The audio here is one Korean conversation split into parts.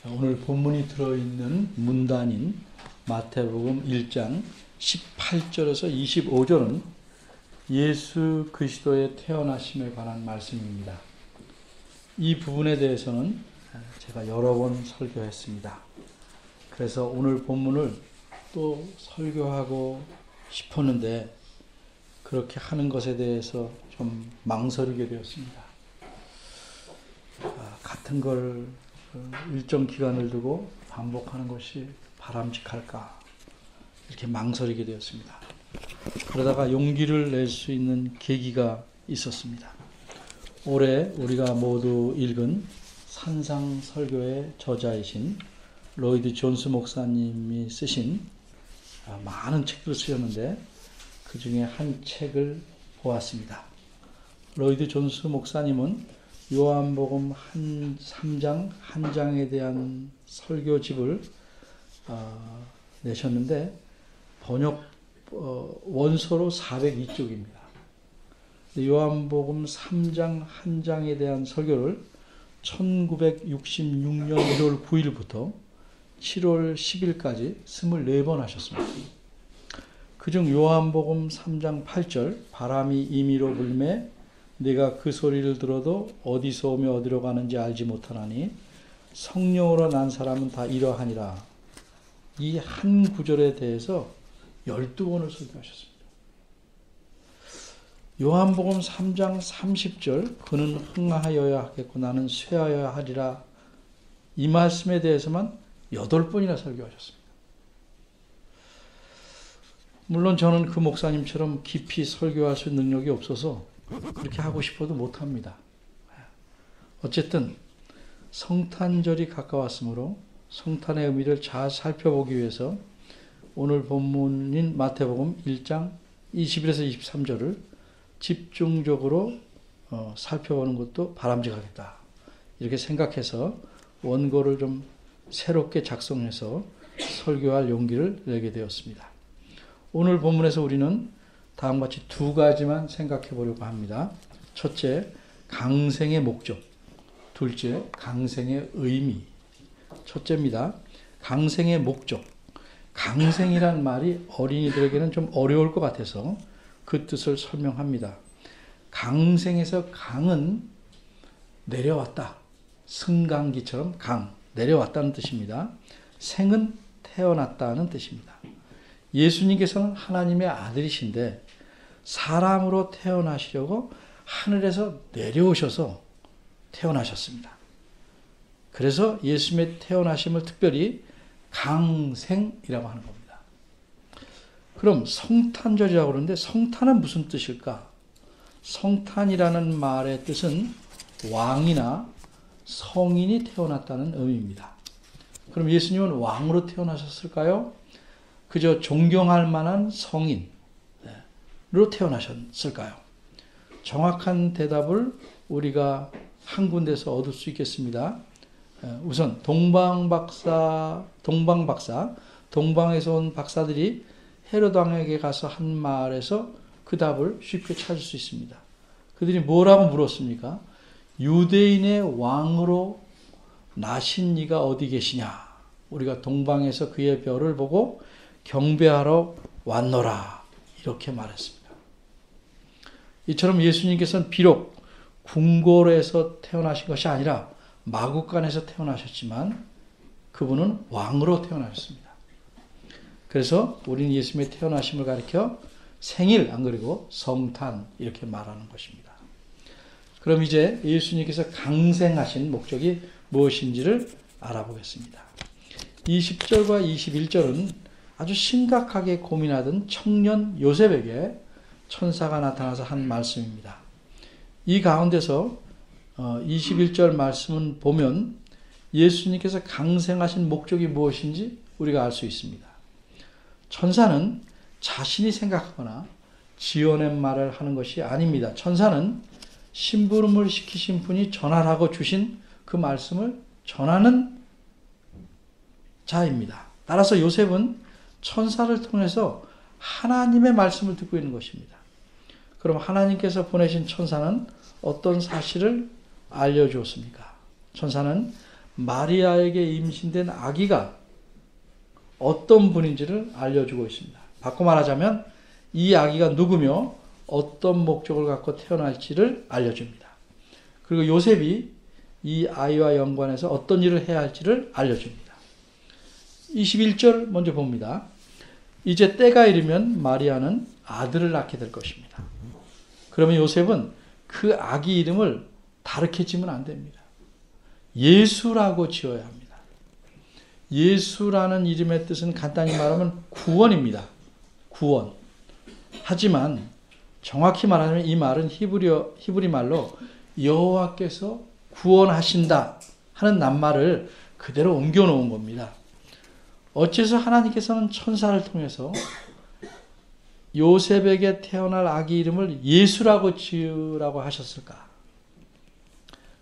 오늘 본문이 들어있는 문단인 마태복음 1장 18절에서 25절은 예수 그리스도의 태어나심에 관한 말씀입니다. 이 부분에 대해서는 제가 여러 번 설교했습니다. 그래서 오늘 본문을 또 설교하고 싶었는데 그렇게 하는 것에 대해서 좀 망설이게 되었습니다. 같은 걸 일정 기간을 두고 반복하는 것이 바람직할까 이렇게 망설이게 되었습니다. 그러다가 용기를 낼 수 있는 계기가 있었습니다. 올해 우리가 모두 읽은 산상설교의 저자이신 로이드 존스 목사님이 쓰신 많은 책들을 쓰셨는데 그 중에 한 책을 보았습니다. 로이드 존스 목사님은 요한복음 3장 한 장에 대한 설교집을 내셨는데 번역 원서로 402쪽입니다. 요한복음 3장 한 장에 대한 설교를 1966년 1월 9일부터 7월 10일까지 24번 하셨습니다. 그중 요한복음 3장 8절 바람이 임의로 불매 내가 그 소리를 들어도 어디서 오며 어디로 가는지 알지 못하나니 성령으로 난 사람은 다 이러하니라. 이 한 구절에 대해서 12번을 설교하셨습니다. 요한복음 3장 30절 그는 흥하여야 하겠고 나는 쇠하여야 하리라. 이 말씀에 대해서만 8번이나 설교하셨습니다. 물론 저는 그 목사님처럼 깊이 설교할 수 있는 능력이 없어서 그렇게 하고 싶어도 못합니다. 어쨌든 성탄절이 가까웠으므로 성탄의 의미를 잘 살펴보기 위해서 오늘 본문인 마태복음 1장 21에서 23절을 집중적으로 살펴보는 것도 바람직하겠다. 이렇게 생각해서 원고를 좀 새롭게 작성해서 설교할 용기를 내게 되었습니다. 오늘 본문에서 우리는 다음과 같이 두 가지만 생각해 보려고 합니다. 첫째, 강생의 목적. 둘째, 강생의 의미. 첫째입니다. 강생의 목적. 강생이란 말이 어린이들에게는 좀 어려울 것 같아서 그 뜻을 설명합니다. 강생에서 강은 내려왔다. 승강기처럼 강, 내려왔다는 뜻입니다. 생은 태어났다는 뜻입니다. 예수님께서는 하나님의 아들이신데 사람으로 태어나시려고 하늘에서 내려오셔서 태어나셨습니다. 그래서 예수님의 태어나심을 특별히 강생이라고 하는 겁니다. 그럼 성탄절이라고 그러는데 성탄은 무슨 뜻일까? 성탄이라는 말의 뜻은 왕이나 성인이 태어났다는 의미입니다. 그럼 예수님은 왕으로 태어나셨을까요? 그저 존경할 만한 성인으로 태어나셨을까요? 정확한 대답을 우리가 한 군데서 얻을 수 있겠습니다. 우선 동방에서 온 박사들이 헤롯 왕에게 가서 한 말에서 그 답을 쉽게 찾을 수 있습니다. 그들이 뭐라고 물었습니까? 유대인의 왕으로 나신 이가 어디 계시냐? 우리가 동방에서 그의 별을 보고 경배하러 왔노라 이렇게 말했습니다. 이처럼 예수님께서는 비록 궁궐에서 태어나신 것이 아니라 마구간에서 태어나셨지만 그분은 왕으로 태어나셨습니다. 그래서 우리는 예수님의 태어나심을 가리켜 생일 안 그리고 성탄 이렇게 말하는 것입니다. 그럼 이제 예수님께서 강생하신 목적이 무엇인지를 알아보겠습니다. 20절과 21절은 아주 심각하게 고민하던 청년 요셉에게 천사가 나타나서 한 말씀입니다. 이 가운데서 21절 말씀은 보면 예수님께서 강생하신 목적이 무엇인지 우리가 알 수 있습니다. 천사는 자신이 생각하거나 지어낸 말을 하는 것이 아닙니다. 천사는 심부름을 시키신 분이 전하라고 주신 그 말씀을 전하는 자입니다. 따라서 요셉은 천사를 통해서 하나님의 말씀을 듣고 있는 것입니다. 그럼 하나님께서 보내신 천사는 어떤 사실을 알려주었습니까? 천사는 마리아에게 임신된 아기가 어떤 분인지를 알려주고 있습니다. 바꿔 말하자면 이 아기가 누구며 어떤 목적을 갖고 태어날지를 알려줍니다. 그리고 요셉이 이 아이와 연관해서 어떤 일을 해야 할지를 알려줍니다. 21절 먼저 봅니다. 이제 때가 이르면 마리아는 아들을 낳게 될 것입니다. 그러면 요셉은 그 아기 이름을 다르게 지으면 안 됩니다. 예수라고 지어야 합니다. 예수라는 이름의 뜻은 간단히 말하면 구원입니다. 구원. 하지만 정확히 말하면 이 말은 히브리 말로 여호와께서 구원하신다 하는 낱말을 그대로 옮겨 놓은 겁니다. 어째서 하나님께서는 천사를 통해서 요셉에게 태어날 아기 이름을 예수라고 지으라고 하셨을까?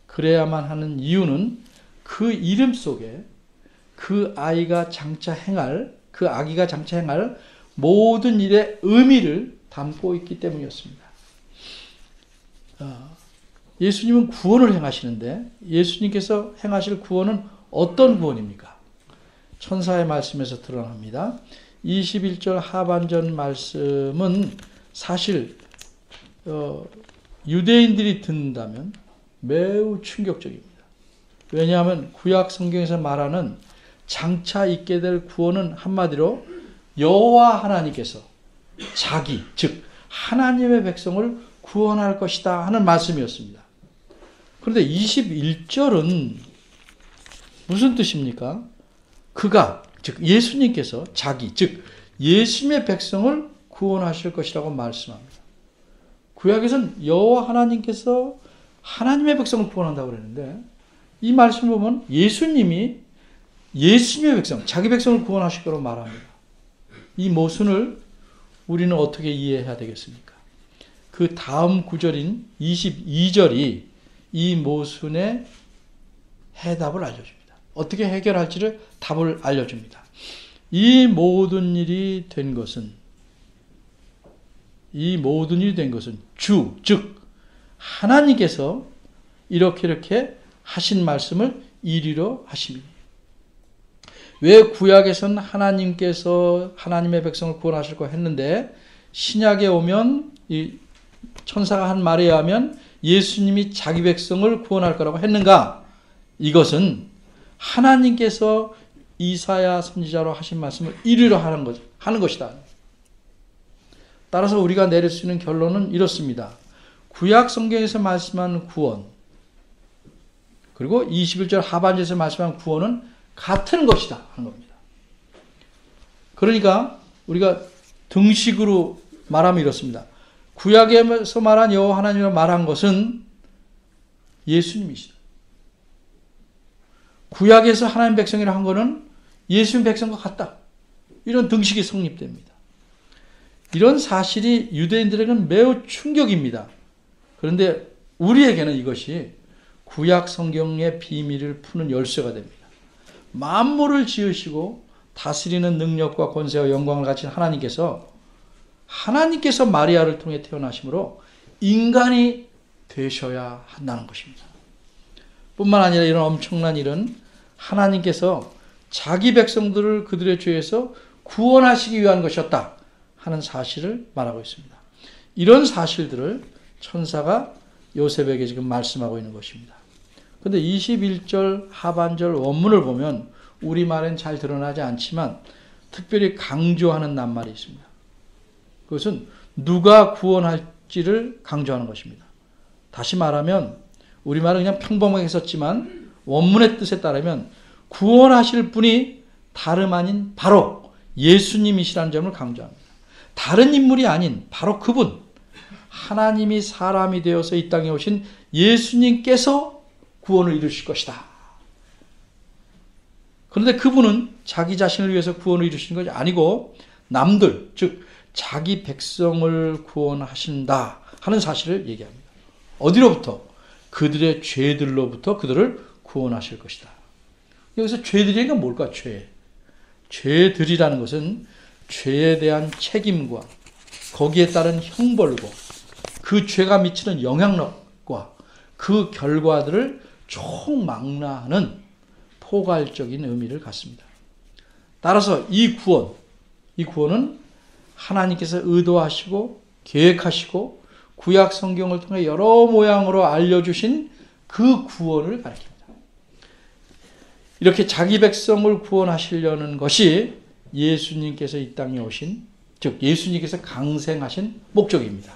그래야만 하는 이유는 그 이름 속에 그 아기가 장차 행할 모든 일의 의미를 담고 있기 때문이었습니다. 예수님은 구원을 행하시는데 예수님께서 행하실 구원은 어떤 구원입니까? 천사의 말씀에서 드러납니다. 21절 하반전 말씀은 사실 유대인들이 듣는다면 매우 충격적입니다. 왜냐하면 구약 성경에서 말하는 장차 있게 될 구원은 한마디로 여호와 하나님께서 자기, 즉 하나님의 백성을 구원할 것이다 하는 말씀이었습니다. 그런데 21절은 무슨 뜻입니까? 그가, 즉 예수님께서 자기, 즉 예수님의 백성을 구원하실 것이라고 말씀합니다. 구약에서는 여호와 하나님께서 하나님의 백성을 구원한다고 그랬는데 이 말씀을 보면 예수님이 예수님의 백성, 자기 백성을 구원하실 거라고 말합니다. 이 모순을 우리는 어떻게 이해해야 되겠습니까? 그 다음 구절인 22절이 이 모순의 해답을 알려줍니다. 어떻게 해결할지를 답을 알려줍니다. 이 모든 일이 된 것은 주, 즉 하나님께서 이렇게 하신 말씀을 이루려 하심이니. 왜 구약에서는 하나님께서 하나님의 백성을 구원하실 거 했는데 신약에 오면 이 천사가 한 말에 의하면 예수님이 자기 백성을 구원할 거라고 했는가? 이것은 하나님께서 이사야 선지자로 하신 말씀을 이루려 하는 것이다. 따라서 우리가 내릴 수 있는 결론은 이렇습니다. 구약 성경에서 말씀한 구원, 그리고 21절 하반절에서 말씀한 구원은 같은 것이다 하는 겁니다. 그러니까 우리가 등식으로 말하면 이렇습니다. 구약에서 말한 여호와 하나님이라고 말한 것은 예수님이시다. 구약에서 하나님 백성이라 한 것은 예수님 백성과 같다. 이런 등식이 성립됩니다. 이런 사실이 유대인들에게는 매우 충격입니다. 그런데 우리에게는 이것이 구약 성경의 비밀을 푸는 열쇠가 됩니다. 만물을 지으시고 다스리는 능력과 권세와 영광을 가진 하나님께서 마리아를 통해 태어나심으로 인간이 되셔야 한다는 것입니다. 뿐만 아니라 이런 엄청난 일은 하나님께서 자기 백성들을 그들의 죄에서 구원하시기 위한 것이었다 하는 사실을 말하고 있습니다. 이런 사실들을 천사가 요셉에게 지금 말씀하고 있는 것입니다. 그런데 21절 하반절 원문을 보면 우리말엔 잘 드러나지 않지만 특별히 강조하는 낱말이 있습니다. 그것은 누가 구원할지를 강조하는 것입니다. 다시 말하면 우리말은 그냥 평범하게 썼지만 원문의 뜻에 따르면 구원하실 분이 다름 아닌 바로 예수님이시라는 점을 강조합니다. 다른 인물이 아닌 바로 그분, 하나님이 사람이 되어서 이 땅에 오신 예수님께서 구원을 이루실 것이다. 그런데 그분은 자기 자신을 위해서 구원을 이루신 것이 아니고 남들, 즉 자기 백성을 구원하신다 하는 사실을 얘기합니다. 어디로부터? 그들의 죄들로부터 그들을 구원하실 것이다. 여기서 죄들이가 뭘까? 죄들이라는 것은 죄에 대한 책임과 거기에 따른 형벌과 그 죄가 미치는 영향력과 그 결과들을 총망라하는 포괄적인 의미를 갖습니다. 따라서 이 구원은 하나님께서 의도하시고 계획하시고 구약 성경을 통해 여러 모양으로 알려주신 그 구원을 가리킵니다. 이렇게 자기 백성을 구원하시려는 것이 예수님께서 이 땅에 오신, 즉 예수님께서 강생하신 목적입니다.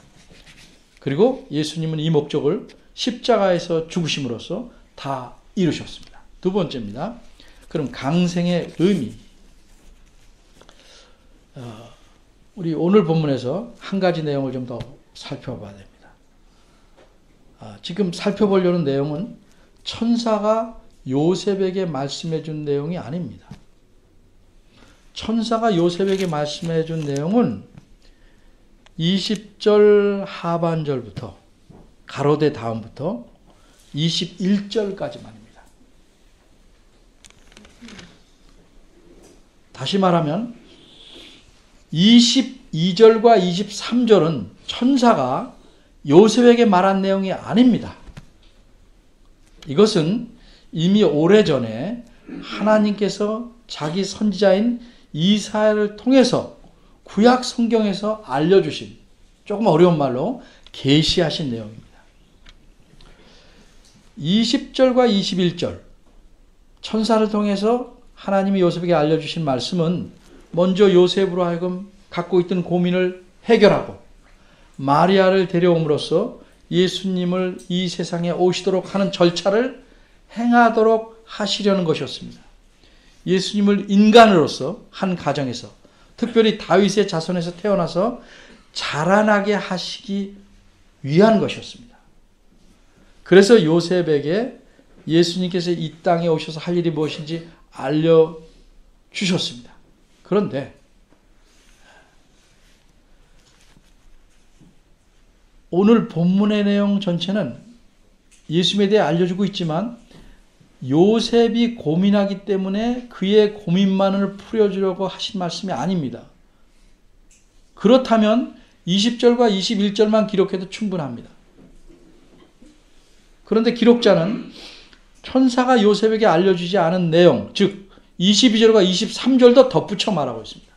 그리고 예수님은 이 목적을 십자가에서 죽으심으로써 다 이루셨습니다. 두 번째입니다. 그럼 강생의 의미. 우리 오늘 본문에서 한 가지 내용을 좀 더 살펴봐야 됩니다. 지금 살펴보려는 내용은 천사가 요셉에게 말씀해 준 내용이 아닙니다. 천사가 요셉에게 말씀해 준 내용은 20절 하반절부터 가로대 다음부터 21절까지만입니다. 다시 말하면 22절과 23절은 천사가 요셉에게 말한 내용이 아닙니다. 이것은 이미 오래전에 하나님께서 자기 선지자인 이사야를 통해서 구약 성경에서 알려주신, 조금 어려운 말로 계시하신 내용입니다. 20절과 21절 천사를 통해서 하나님이 요셉에게 알려주신 말씀은 먼저 요셉으로 하여금 갖고 있던 고민을 해결하고 마리아를 데려옴으로써 예수님을 이 세상에 오시도록 하는 절차를 행하도록 하시려는 것이었습니다. 예수님을 인간으로서 한 가정에서, 특별히 다윗의 자손에서 태어나서 자라나게 하시기 위한 것이었습니다. 그래서 요셉에게 예수님께서 이 땅에 오셔서 할 일이 무엇인지 알려주셨습니다. 그런데 오늘 본문의 내용 전체는 예수님에 대해 알려주고 있지만 요셉이 고민하기 때문에 그의 고민만을 풀어주려고 하신 말씀이 아닙니다. 그렇다면 20절과 21절만 기록해도 충분합니다. 그런데 기록자는 천사가 요셉에게 알려주지 않은 내용, 즉 22절과 23절도 덧붙여 말하고 있습니다.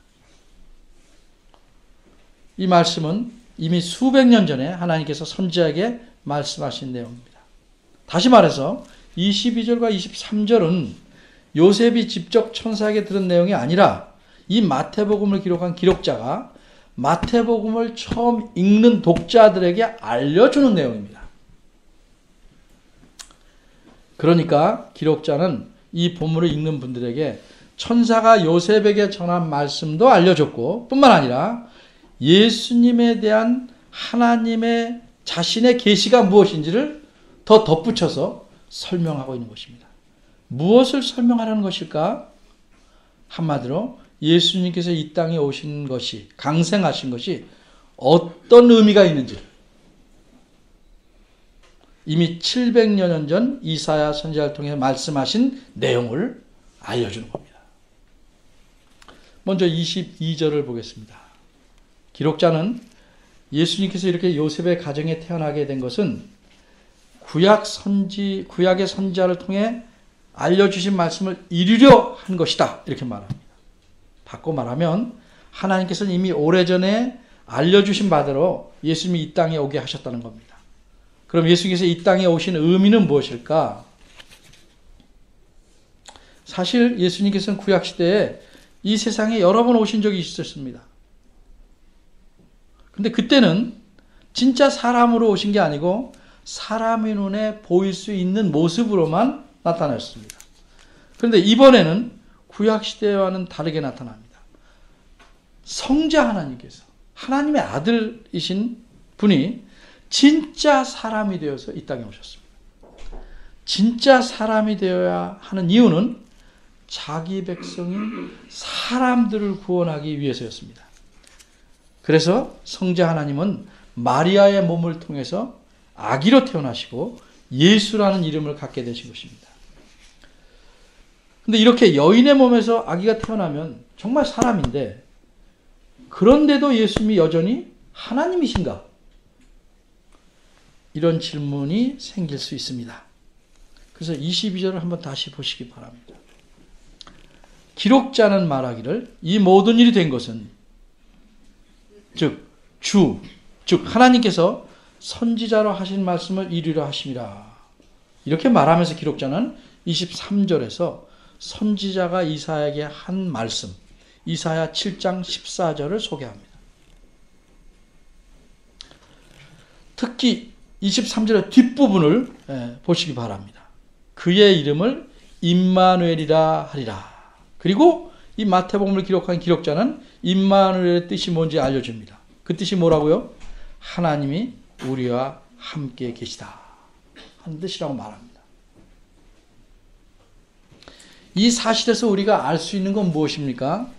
이 말씀은 이미 수백 년 전에 하나님께서 선지자에게 말씀하신 내용입니다. 다시 말해서 22절과 23절은 요셉이 직접 천사에게 들은 내용이 아니라 이 마태복음을 기록한 기록자가 마태복음을 처음 읽는 독자들에게 알려주는 내용입니다. 그러니까 기록자는 이 본문을 읽는 분들에게 천사가 요셉에게 전한 말씀도 알려줬고 뿐만 아니라 예수님에 대한 하나님의 자신의 계시가 무엇인지를 더 덧붙여서 설명하고 있는 것입니다. 무엇을 설명하라는 것일까? 한마디로 예수님께서 이 땅에 오신 것이, 강생하신 것이 어떤 의미가 있는지를 이미 700여 년 전 이사야 선지자를 통해 말씀하신 내용을 알려주는 겁니다. 먼저 22절을 보겠습니다. 기록자는 예수님께서 이렇게 요셉의 가정에 태어나게 된 것은 구약의 선지자를 통해 알려주신 말씀을 이루려 한 것이다. 이렇게 말합니다. 바꿔 말하면 하나님께서는 이미 오래전에 알려주신 바대로 예수님이 이 땅에 오게 하셨다는 겁니다. 그럼 예수님께서 이 땅에 오신 의미는 무엇일까? 사실 예수님께서는 구약시대에 이 세상에 여러 번 오신 적이 있었습니다. 근데 그때는 진짜 사람으로 오신 게 아니고 사람의 눈에 보일 수 있는 모습으로만 나타났습니다. 그런데 이번에는 구약시대와는 다르게 나타납니다. 성자 하나님께서, 하나님의 아들이신 분이 진짜 사람이 되어서 이 땅에 오셨습니다. 진짜 사람이 되어야 하는 이유는 자기 백성인 사람들을 구원하기 위해서였습니다. 그래서 성자 하나님은 마리아의 몸을 통해서 아기로 태어나시고 예수라는 이름을 갖게 되신 것입니다. 근데 이렇게 여인의 몸에서 아기가 태어나면 정말 사람인데, 그런데도 예수님이 여전히 하나님이신가? 이런 질문이 생길 수 있습니다. 그래서 22절을 한번 다시 보시기 바랍니다. 기록자는 말하기를 이 모든 일이 된 것은 즉 하나님께서 선지자로 하신 말씀을 이루려 하심이라. 이렇게 말하면서 기록자는 23절에서 선지자가 이사야에게 한 말씀, 이사야 7장 14절을 소개합니다. 특히 23절의 뒷부분을 보시기 바랍니다. 그의 이름을 임마누엘이라 하리라. 그리고 이 마태복음을 기록한 기록자는 임마누엘의 뜻이 뭔지 알려줍니다. 그 뜻이 뭐라고요? 하나님이 우리와 함께 계시다 하는 뜻이라고 말합니다. 이 사실에서 우리가 알 수 있는 건 무엇입니까?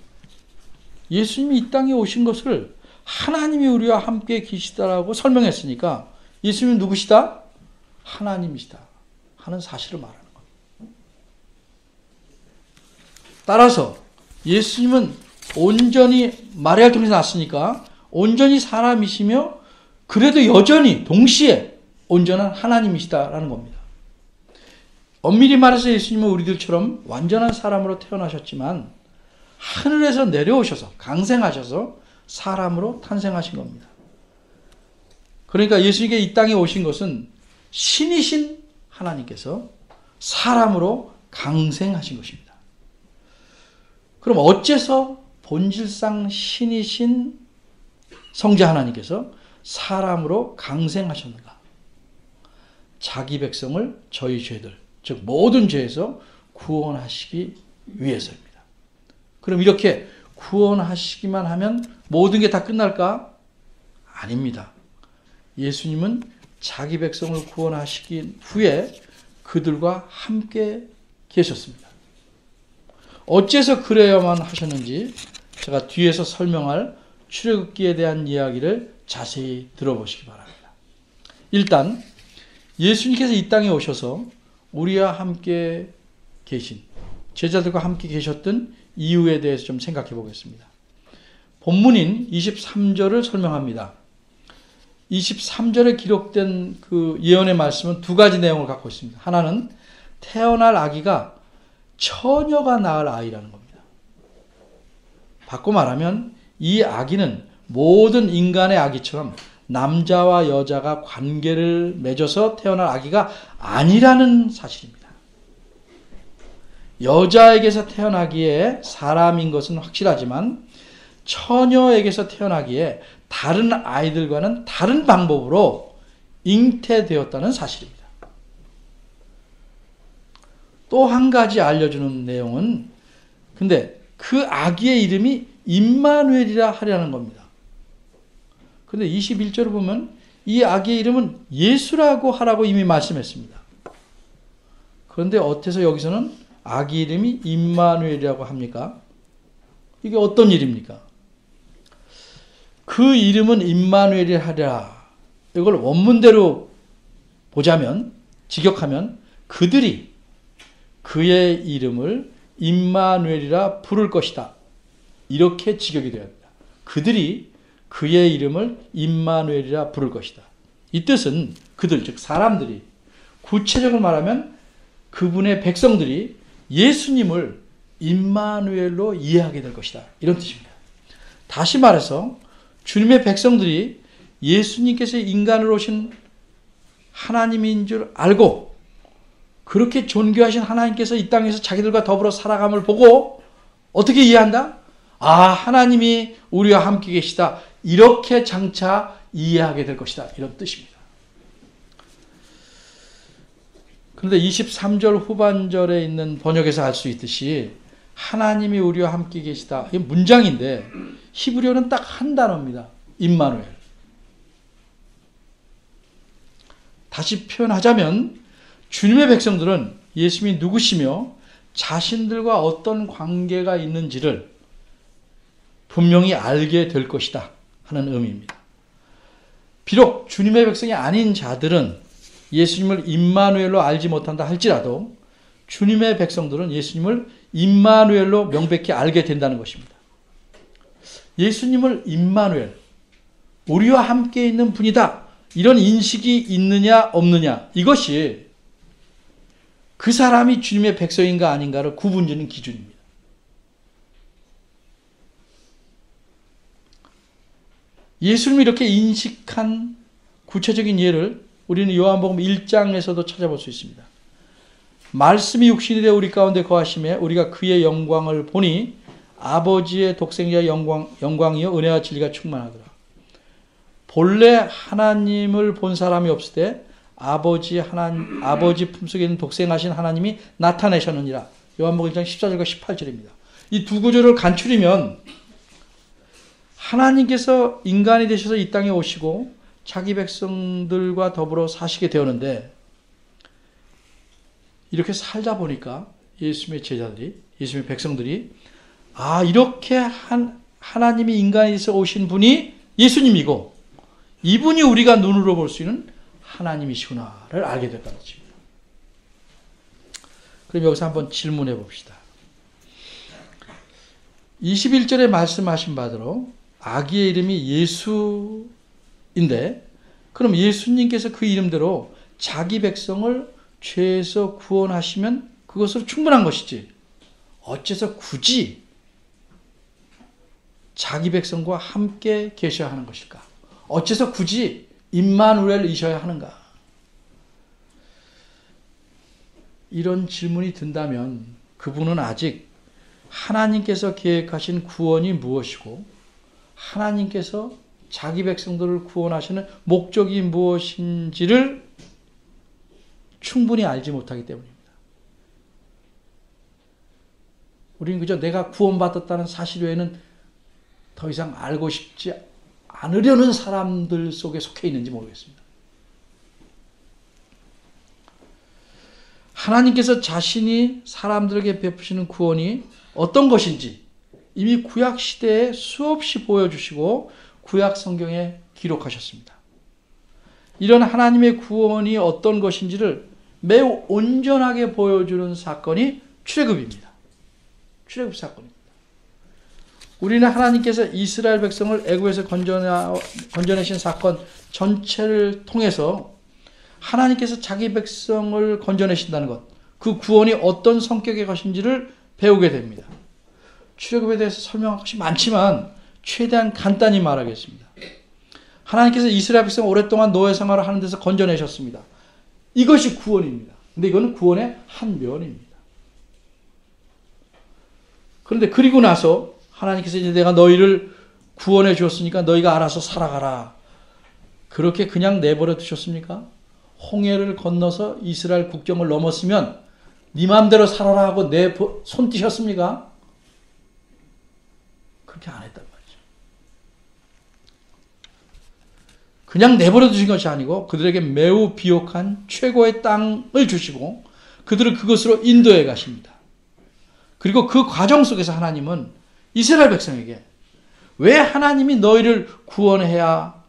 예수님이 이 땅에 오신 것을 하나님이 우리와 함께 계시다라고 설명했으니까 예수님은 누구시다? 하나님이시다 하는 사실을 말하는 겁니다. 따라서 예수님은 온전히 마리아를 통해서 났으니까 온전히 사람이시며 그래도 여전히 동시에 온전한 하나님이시다라는 겁니다. 엄밀히 말해서 예수님은 우리들처럼 완전한 사람으로 태어나셨지만 하늘에서 내려오셔서 강생하셔서 사람으로 탄생하신 겁니다. 그러니까 예수님께 이 땅에 오신 것은 신이신 하나님께서 사람으로 강생하신 것입니다. 그럼 어째서 본질상 신이신 성자 하나님께서 사람으로 강생하셨는가? 자기 백성을 저희 죄들, 즉 모든 죄에서 구원하시기 위해서입니다. 그럼 이렇게 구원하시기만 하면 모든 게 다 끝날까? 아닙니다. 예수님은 자기 백성을 구원하시기 후에 그들과 함께 계셨습니다. 어째서 그래야만 하셨는지 제가 뒤에서 설명할 출애굽기에 대한 이야기를 자세히 들어보시기 바랍니다. 일단 예수님께서 이 땅에 오셔서 우리와 함께 계신 제자들과 함께 계셨던 이유에 대해서 좀 생각해 보겠습니다. 본문인 23절을 설명합니다. 23절에 기록된 그 예언의 말씀은 두 가지 내용을 갖고 있습니다. 하나는 태어날 아기가 처녀가 낳을 아이라는 겁니다. 바꿔 말하면 이 아기는 모든 인간의 아기처럼 남자와 여자가 관계를 맺어서 태어날 아기가 아니라는 사실입니다. 여자에게서 태어나기에 사람인 것은 확실하지만 처녀에게서 태어나기에 다른 아이들과는 다른 방법으로 잉태되었다는 사실입니다. 또 한 가지 알려주는 내용은 근데 그 아기의 이름이 임마누엘이라 하려는 겁니다. 그런데 21절을 보면 이 아기의 이름은 예수라고 하라고 이미 말씀했습니다. 그런데 어때서 여기서는 아기 이름이 임마누엘이라고 합니까? 이게 어떤 일입니까? 그 이름은 임마누엘이라 하랴. 이걸 원문대로 보자면, 직역하면 그들이 그의 이름을 임마누엘이라 부를 것이다. 이렇게 직역이 되었다. 그들이 그의 이름을 임마누엘이라 부를 것이다. 이 뜻은 그들, 즉 사람들이, 구체적으로 말하면 그분의 백성들이 예수님을 임마누엘로 이해하게 될 것이다. 이런 뜻입니다. 다시 말해서 주님의 백성들이 예수님께서 인간으로 오신 하나님인 줄 알고 그렇게 존귀하신 하나님께서 이 땅에서 자기들과 더불어 살아감을 보고 어떻게 이해한다? 아, 하나님이 우리와 함께 계시다. 이렇게 장차 이해하게 될 것이다. 이런 뜻입니다. 그런데 23절 후반절에 있는 번역에서 알 수 있듯이 하나님이 우리와 함께 계시다. 이게 문장인데 히브리어는 딱 한 단어입니다. 임마누엘. 다시 표현하자면 주님의 백성들은 예수님이 누구시며 자신들과 어떤 관계가 있는지를 분명히 알게 될 것이다 하는 의미입니다. 비록 주님의 백성이 아닌 자들은 예수님을 임마누엘로 알지 못한다 할지라도 주님의 백성들은 예수님을 임마누엘로 명백히 알게 된다는 것입니다. 예수님을 임마누엘, 우리와 함께 있는 분이다. 이런 인식이 있느냐 없느냐, 이것이 그 사람이 주님의 백성인가 아닌가를 구분짓는 기준입니다. 예수님이 이렇게 인식한 구체적인 예를 우리는 요한복음 1장에서도 찾아볼 수 있습니다. 말씀이 육신이 되어 우리 가운데 거하심에 우리가 그의 영광을 보니 아버지의 독생자 영광이요 은혜와 진리가 충만하더라. 본래 하나님을 본 사람이 없을 때 아버지 품속에 있는 독생하신 하나님이 나타내셨느니라. 요한복음 1장 14절과 18절입니다. 이 두 구절을 간추리면 하나님께서 인간이 되셔서 이 땅에 오시고 자기 백성들과 더불어 사시게 되었는데 이렇게 살다 보니까 예수님의 제자들이, 예수님의 백성들이 이렇게 하나님이 인간이 돼서 오신 분이 예수님이고 이분이 우리가 눈으로 볼 수 있는 하나님이시구나를 알게 됐다는 것입니다. 그럼 여기서 한번 질문해 봅시다. 21절에 말씀하신 바대로 아기의 이름이 예수인데 그럼 예수님께서 그 이름대로 자기 백성을 죄에서 구원하시면 그것으로 충분한 것이지 어째서 굳이 자기 백성과 함께 계셔야 하는 것일까? 어째서 굳이 임마누엘이셔야 하는가? 이런 질문이 든다면 그분은 아직 하나님께서 계획하신 구원이 무엇이고 하나님께서 자기 백성들을 구원하시는 목적이 무엇인지를 충분히 알지 못하기 때문입니다. 우리는 그저 내가 구원받았다는 사실 외에는 더 이상 알고 싶지 않으려는 사람들 속에 속해 있는지 모르겠습니다. 하나님께서 자신이 사람들에게 베푸시는 구원이 어떤 것인지 이미 구약 시대에 수없이 보여주시고 구약 성경에 기록하셨습니다. 이런 하나님의 구원이 어떤 것인지를 매우 온전하게 보여주는 사건이 출애굽입니다. 출애굽 사건입니다. 우리는 하나님께서 이스라엘 백성을 애굽에서 건져내신 사건 전체를 통해서 하나님께서 자기 백성을 건져내신다는 것, 그 구원이 어떤 성격의 것인지를 배우게 됩니다. 출애굽에 대해서 설명할 것이 많지만 최대한 간단히 말하겠습니다. 하나님께서 이스라엘 백성을 오랫동안 노예 생활을 하는 데서 건져내셨습니다. 이것이 구원입니다. 근데 이거는 구원의 한 면입니다. 그런데 그리고 나서 하나님께서 이제 내가 너희를 구원해 주었으니까 너희가 알아서 살아가라. 그렇게 그냥 내버려 두셨습니까? 홍해를 건너서 이스라엘 국경을 넘었으면 네 맘대로 살아라 하고 내 손 띄셨습니까? 그렇게 안 했단 말이죠. 그냥 내버려 두신 것이 아니고 그들에게 매우 비옥한 최고의 땅을 주시고 그들을 그것으로 인도해 가십니다. 그리고 그 과정 속에서 하나님은 이스라엘 백성에게 왜 하나님이 너희를 구원해야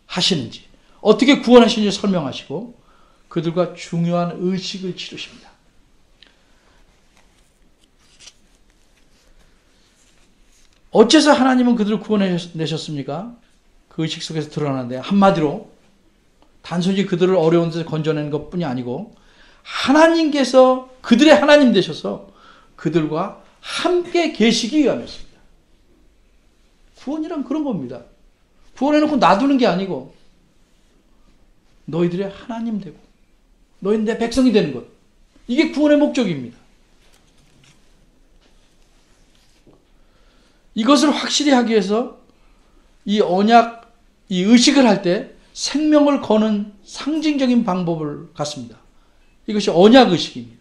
하시는지, 어떻게 구원하시는지 설명하시고 그들과 중요한 의식을 치르십니다. 어째서 하나님은 그들을 구원해내셨습니까? 그 의식 속에서 드러나는데 한마디로 단순히 그들을 어려운 데서 건져내는 것뿐이 아니고 하나님께서 그들의 하나님 되셔서 그들과 함께 계시기 위함이었습니다. 구원이란 그런 겁니다. 구원해놓고 놔두는 게 아니고 너희들의 하나님 되고 너희는 내 백성이 되는 것. 이게 구원의 목적입니다. 이것을 확실히 하기 위해서 이 언약, 이 의식을 할 때 생명을 거는 상징적인 방법을 갖습니다. 이것이 언약 의식입니다.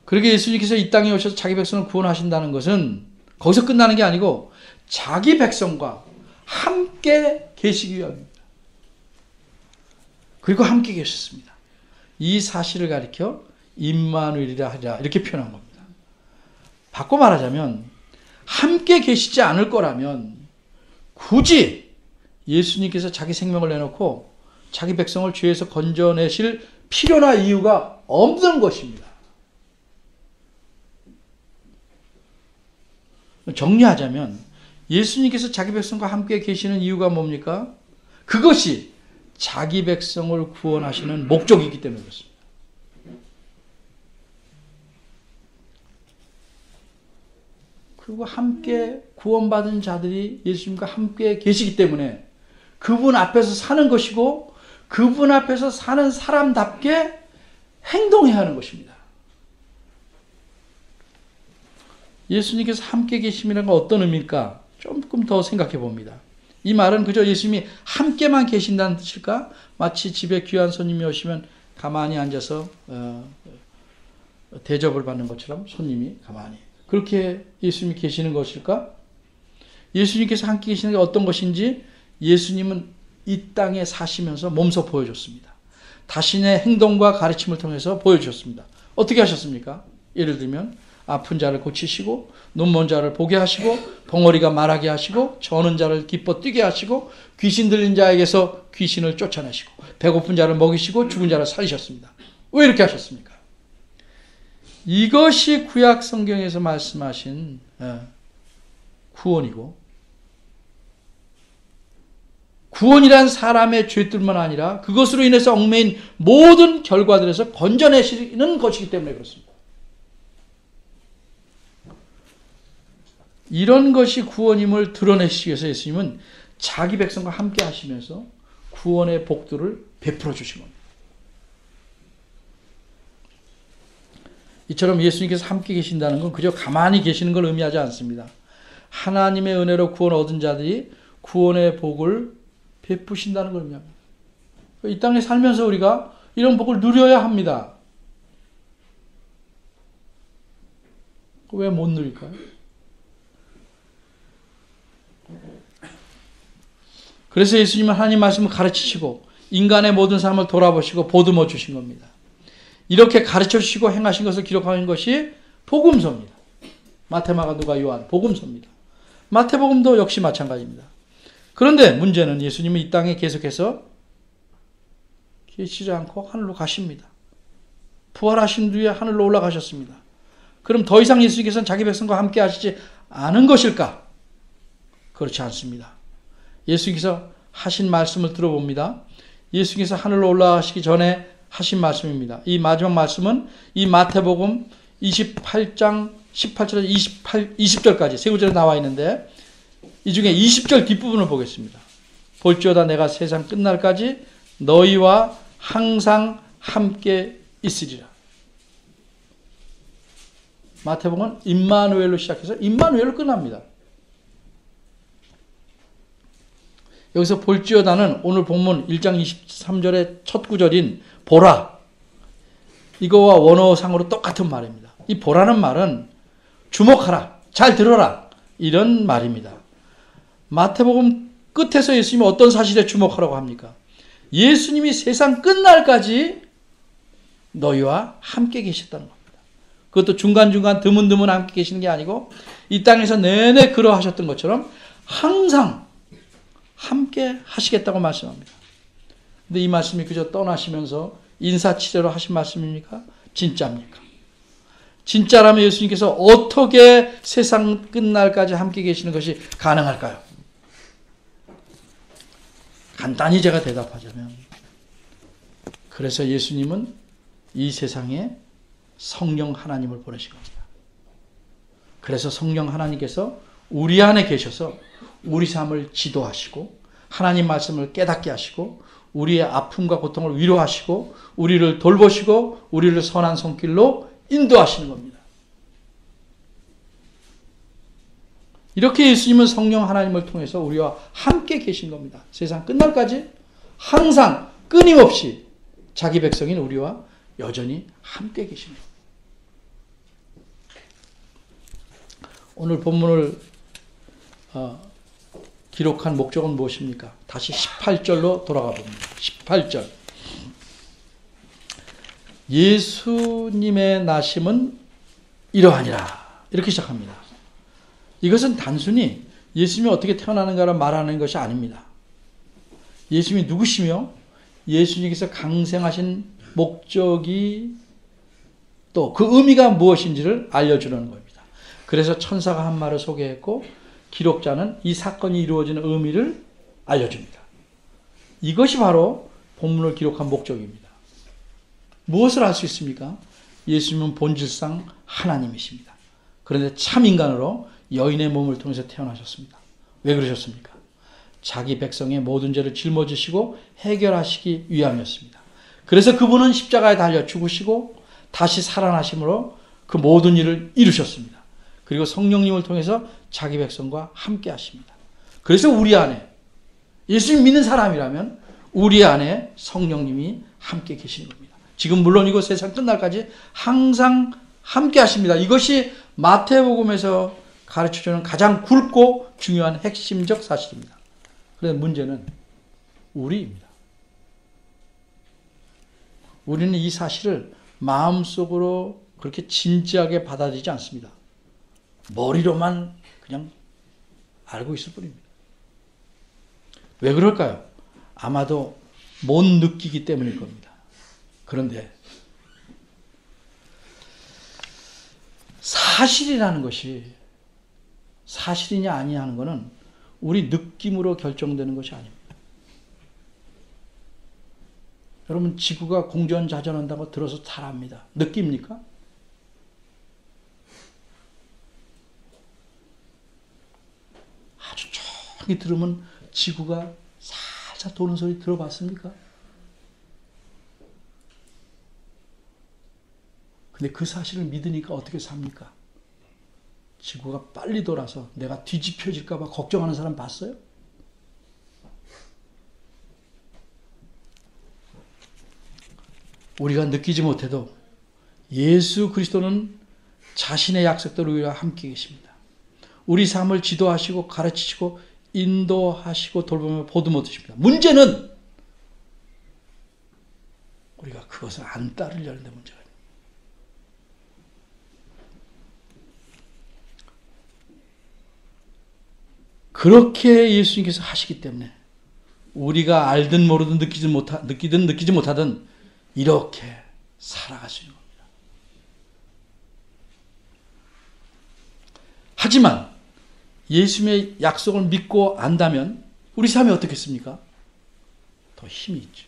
그렇게 예수님께서 이 땅에 오셔서 자기 백성을 구원하신다는 것은 거기서 끝나는 게 아니고 자기 백성과 함께 계시기 위함입니다. 그리고 함께 계셨습니다. 이 사실을 가리켜 임마누엘이라 하자 이렇게 표현한 겁니다. 바꿔 말하자면 함께 계시지 않을 거라면 굳이 예수님께서 자기 생명을 내놓고 자기 백성을 죄에서 건져내실 필요나 이유가 없는 것입니다. 정리하자면 예수님께서 자기 백성과 함께 계시는 이유가 뭡니까? 그것이 자기 백성을 구원하시는 목적이기 때문에 그렇습니다. 그리고 함께 구원받은 자들이 예수님과 함께 계시기 때문에 그분 앞에서 사는 것이고 그분 앞에서 사는 사람답게 행동해야 하는 것입니다. 예수님께서 함께 계심이라는 건 어떤 의미일까? 조금 더 생각해 봅니다. 이 말은 그저 예수님이 함께만 계신다는 뜻일까? 마치 집에 귀한 손님이 오시면 가만히 앉아서 대접을 받는 것처럼 손님이 가만히 그렇게 예수님이 계시는 것일까? 예수님께서 함께 계시는 게 어떤 것인지 예수님은 이 땅에 사시면서 몸소 보여줬습니다. 자신의 행동과 가르침을 통해서 보여주셨습니다. 어떻게 하셨습니까? 예를 들면 아픈 자를 고치시고 눈먼 자를 보게 하시고 벙어리가 말하게 하시고 저는 자를 기뻐 뛰게 하시고 귀신 들린 자에게서 귀신을 쫓아내시고 배고픈 자를 먹이시고 죽은 자를 살리셨습니다. 왜 이렇게 하셨습니까? 이것이 구약 성경에서 말씀하신 구원이고 구원이란 사람의 죄들만 아니라 그것으로 인해서 얽매인 모든 결과들에서 건져내시는 것이기 때문에 그렇습니다. 이런 것이 구원임을 드러내시기 위해서 예수님은 자기 백성과 함께 하시면서 구원의 복들을 베풀어 주신 겁니다. 이처럼 예수님께서 함께 계신다는 건 그저 가만히 계시는 걸 의미하지 않습니다. 하나님의 은혜로 구원 얻은 자들이 구원의 복을 베푸신다는 걸 의미합니다. 이 땅에 살면서 우리가 이런 복을 누려야 합니다. 왜 못 누릴까요? 그래서 예수님은 하나님 말씀을 가르치시고 인간의 모든 삶을 돌아보시고 보듬어 주신 겁니다. 이렇게 가르쳐 주시고 행하신 것을 기록하신 것이 복음서입니다. 마태, 마가, 누가, 요한 복음서입니다. 마태복음도 역시 마찬가지입니다. 그런데 문제는 예수님은 이 땅에 계속해서 계시지 않고 하늘로 가십니다. 부활하신 뒤에 하늘로 올라가셨습니다. 그럼 더 이상 예수님께서는 자기 백성과 함께 하시지 않은 것일까? 그렇지 않습니다. 예수님께서 하신 말씀을 들어봅니다. 예수님께서 하늘로 올라가시기 전에 하신 말씀입니다. 이 마지막 말씀은 이 마태복음 28장 18절에서 20절까지 세 구절에 나와 있는데 이 중에 20절 뒷부분을 보겠습니다. 볼지어다 내가 세상 끝날까지 너희와 항상 함께 있으리라. 마태복음은 임마누엘로 시작해서 임마누엘로 끝납니다. 여기서 볼지어다는 오늘 본문 1장 23절의 첫 구절인 보라. 이거와 원어상으로 똑같은 말입니다. 이 보라는 말은 주목하라, 잘 들어라 이런 말입니다. 마태복음 끝에서 예수님이 어떤 사실에 주목하라고 합니까? 예수님이 세상 끝날까지 너희와 함께 계셨다는 겁니다. 그것도 중간중간 드문드문 함께 계시는 게 아니고 이 땅에서 내내 그러하셨던 것처럼 항상 함께 하시겠다고 말씀합니다. 근데 이 말씀이 그저 떠나시면서 인사치레로 하신 말씀입니까? 진짜입니까? 진짜라면 예수님께서 어떻게 세상 끝날까지 함께 계시는 것이 가능할까요? 간단히 제가 대답하자면 그래서 예수님은 이 세상에 성령 하나님을 보내신 겁니다. 그래서 성령 하나님께서 우리 안에 계셔서 우리 삶을 지도하시고 하나님 말씀을 깨닫게 하시고 우리의 아픔과 고통을 위로하시고 우리를 돌보시고 우리를 선한 손길로 인도하시는 겁니다. 이렇게 예수님은 성령 하나님을 통해서 우리와 함께 계신 겁니다. 세상 끝날까지 항상 끊임없이 자기 백성인 우리와 여전히 함께 계십니다. 오늘 본문을 기록한 목적은 무엇입니까? 다시 18절로 돌아가 봅니다. 18절. 예수님의 나심은 이러하니라. 이렇게 시작합니다. 이것은 단순히 예수님이 어떻게 태어나는가를 말하는 것이 아닙니다. 예수님이 누구시며 예수님께서 강생하신 목적이 또 그 의미가 무엇인지를 알려주는 겁니다. 그래서 천사가 한 말을 소개했고 기록자는 이 사건이 이루어지는 의미를 알려줍니다. 이것이 바로 본문을 기록한 목적입니다. 무엇을 알 수 있습니까? 예수님은 본질상 하나님이십니다. 그런데 참 인간으로 여인의 몸을 통해서 태어나셨습니다. 왜 그러셨습니까? 자기 백성의 모든 죄를 짊어지시고 해결하시기 위함이었습니다. 그래서 그분은 십자가에 달려 죽으시고 다시 살아나심으로 그 모든 일을 이루셨습니다. 그리고 성령님을 통해서 자기 백성과 함께 하십니다. 그래서 우리 안에 예수님 믿는 사람이라면 우리 안에 성령님이 함께 계시는 겁니다. 지금 물론이고 세상 끝날까지 항상 함께 하십니다. 이것이 마태복음에서 가르쳐주는 가장 굵고 중요한 핵심적 사실입니다. 그런데 문제는 우리입니다. 우리는 이 사실을 마음속으로 그렇게 진지하게 받아들이지 않습니다. 머리로만 그냥 알고 있을 뿐입니다. 왜 그럴까요? 아마도 못 느끼기 때문일 겁니다. 그런데 사실이라는 것이 사실이냐 아니냐 하는 것은 우리 느낌으로 결정되는 것이 아닙니다. 여러분 지구가 공전자전한다고 들어서 잘 압니다. 느낍니까? 아주 조용히 들으면 지구가 살살 도는 소리 들어봤습니까? 근데 그 사실을 믿으니까 어떻게 삽니까? 지구가 빨리 돌아서 내가 뒤집혀질까 봐 걱정하는 사람 봤어요? 우리가 느끼지 못해도 예수 그리스도는 자신의 약속대로 우리와 함께 계십니다. 우리 삶을 지도하시고 가르치시고 인도하시고 돌보며 보듬어 주십니다. 문제는 우리가 그것을 안 따르려는 데 문제가 있습니다. 그렇게 예수님께서 하시기 때문에 우리가 알든 모르든 느끼든 느끼지 못하든 이렇게 살아갈 수 있는 겁니다. 하지만 예수님의 약속을 믿고 안다면 우리 삶이 어떻겠습니까? 더 힘이 있죠.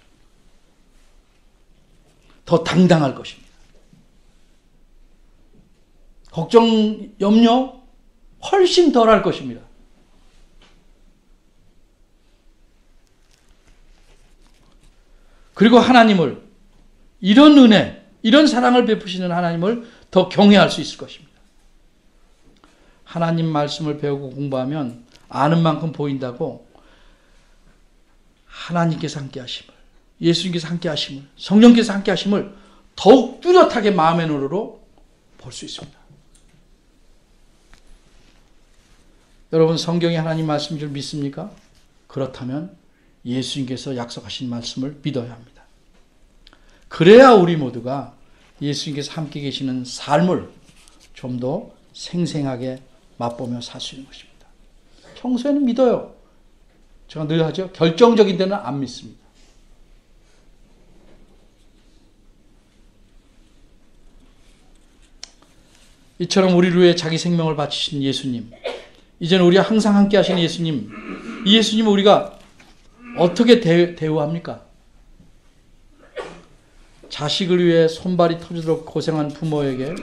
더 당당할 것입니다. 걱정, 염려 훨씬 덜 할 것입니다. 그리고 하나님을 이런 은혜, 이런 사랑을 베푸시는 하나님을 더 경외할 수 있을 것입니다. 하나님 말씀을 배우고 공부하면 아는 만큼 보인다고 하나님께서 함께 하심을, 예수님께서 함께 하심을, 성령께서 함께 하심을 더욱 뚜렷하게 마음의 눈으로 볼 수 있습니다. 여러분 성경이 하나님 말씀인 줄 믿습니까? 그렇다면 예수님께서 약속하신 말씀을 믿어야 합니다. 그래야 우리 모두가 예수님께서 함께 계시는 삶을 좀 더 생생하게 맛보며 살 수 있는 것입니다. 평소에는 믿어요. 제가 늘 하죠. 결정적인 데는 안 믿습니다. 이처럼 우리를 위해 자기 생명을 바치신 예수님, 이제는 우리와 항상 함께 하시는 예수님, 이 예수님을 우리가 어떻게 대우합니까? 자식을 위해 손발이 터지도록 고생한 부모에게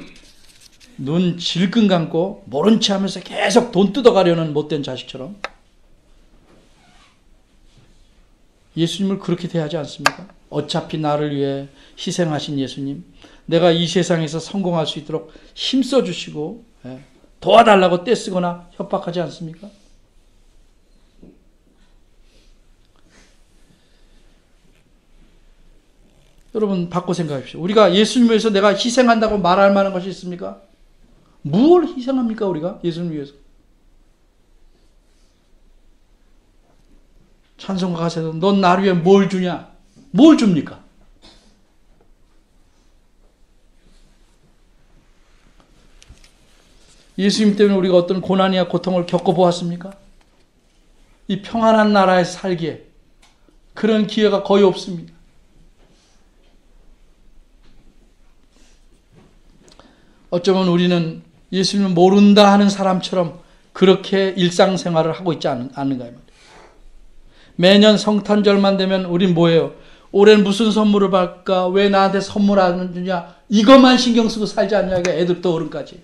눈 질끈 감고 모른 체 하면서 계속 돈 뜯어가려는 못된 자식처럼 예수님을 그렇게 대하지 않습니까? 어차피 나를 위해 희생하신 예수님, 내가 이 세상에서 성공할 수 있도록 힘써 주시고 도와달라고 떼쓰거나 협박하지 않습니까? 여러분 바꿔 생각하십시오. 우리가 예수님을 위해서 내가 희생한다고 말할 만한 것이 있습니까? 무엇을 희생합니까 우리가 예수님을 위해서? 찬송가 가사에서 넌 나를 위해 뭘 주냐? 뭘 줍니까? 예수님 때문에 우리가 어떤 고난이나 고통을 겪어보았습니까? 이 평안한 나라에서 살기에 그런 기회가 거의 없습니다. 어쩌면 우리는 예수님을 모른다 하는 사람처럼 그렇게 일상생활을 하고 있지 않은가 말이에요. 매년 성탄절만 되면 우린 뭐예요? 올해는 무슨 선물을 받을까? 왜 나한테 선물 안 주냐? 이것만 신경 쓰고 살지 않냐? 애들부터 어른까지.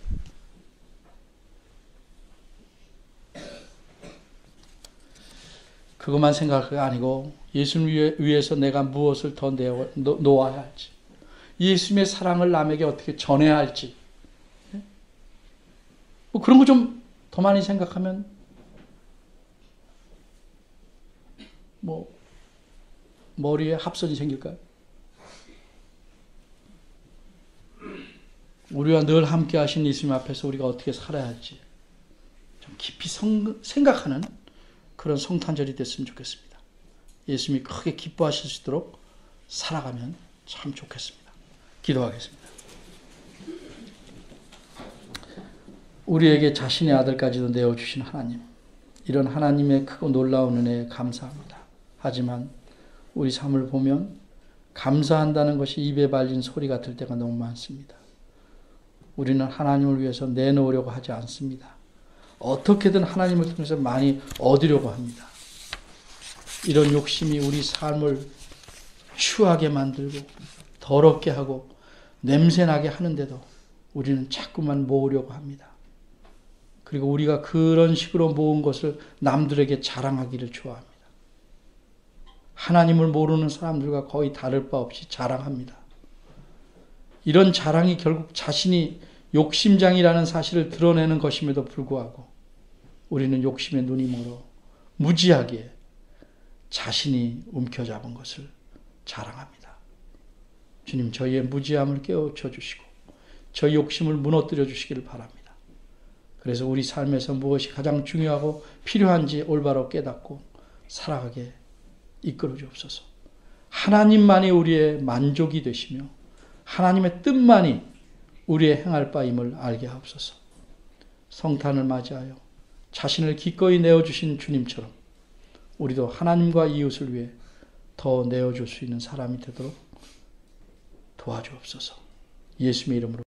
그것만 생각할 게 아니고 예수님 위해서 내가 무엇을 더 놓아야 할지, 예수님의 사랑을 남에게 어떻게 전해야 할지, 뭐 그런 거 좀 더 많이 생각하면 뭐 머리에 합선이 생길까요? 우리와 늘 함께 하신 예수님 앞에서 우리가 어떻게 살아야 할지 좀 깊이 생각하는 그런 성탄절이 됐으면 좋겠습니다. 예수님이 크게 기뻐하실 수 있도록 살아가면 참 좋겠습니다. 기도하겠습니다. 우리에게 자신의 아들까지도 내어주신 하나님, 이런 하나님의 크고 놀라운 은혜에 감사합니다. 하지만 우리 삶을 보면 감사한다는 것이 입에 발린 소리 같을 때가 너무 많습니다. 우리는 하나님을 위해서 내놓으려고 하지 않습니다. 어떻게든 하나님을 통해서 많이 얻으려고 합니다. 이런 욕심이 우리 삶을 추하게 만들고 더럽게 하고 냄새나게 하는데도 우리는 자꾸만 모으려고 합니다. 그리고 우리가 그런 식으로 모은 것을 남들에게 자랑하기를 좋아합니다. 하나님을 모르는 사람들과 거의 다를 바 없이 자랑합니다. 이런 자랑이 결국 자신이 욕심장이라는 사실을 드러내는 것임에도 불구하고 우리는 욕심에 눈이 멀어 무지하게 자신이 움켜잡은 것을 자랑합니다. 주님, 저희의 무지함을 깨우쳐 주시고 저희 욕심을 무너뜨려 주시기를 바랍니다. 그래서 우리 삶에서 무엇이 가장 중요하고 필요한지 올바로 깨닫고 살아가게 이끌어 주옵소서. 하나님만이 우리의 만족이 되시며 하나님의 뜻만이 우리의 행할 바임을 알게 하옵소서. 성탄을 맞이하여 자신을 기꺼이 내어주신 주님처럼 우리도 하나님과 이웃을 위해 더 내어줄 수 있는 사람이 되도록 도와주옵소서. 예수님의 이름으로